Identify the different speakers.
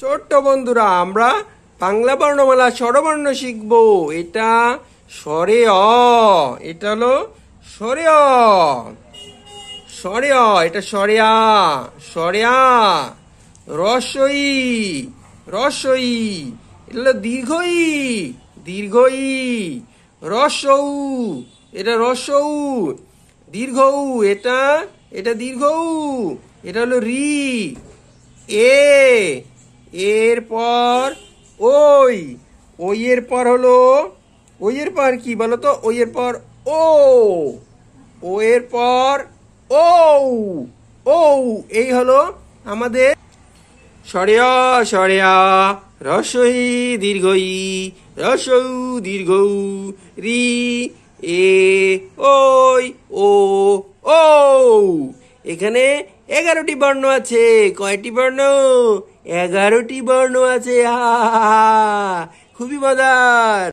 Speaker 1: ছোট্ট বন্ধুরা, আমরা বাংলা বর্ণমালা স্বরবর্ণ শিখব। এটা স্বরে অ, এটা হলো স্বরে অ। স্বরে অ, এটা স্বরে আ, স্বরে আ। রস্বই, রস্বই, এটা হলো দীর্ঘই, দীর্ঘই। রস্বউ, এটা রস্বউ, দীর্ঘউ, এটা এটা দীর্ঘউ, এটা হলো রি। এ, এর পর ওই, ওই এর পর হলো, ওই এর পর কি বলো তো? ওই এর পর ও, ও এর পর ও, ও। এই হলো আমাদের স্বরেয়া, স্বরেয়া। রস্বই দীর্ঘই, রস্বউ দীর্ঘউ, রি, এ, ওই, ও, ও। এখানে 11টি বর্ণ আছে। কয়টি বর্ণ? 11টি বর্ণ আছে। হা, খুবই মজার।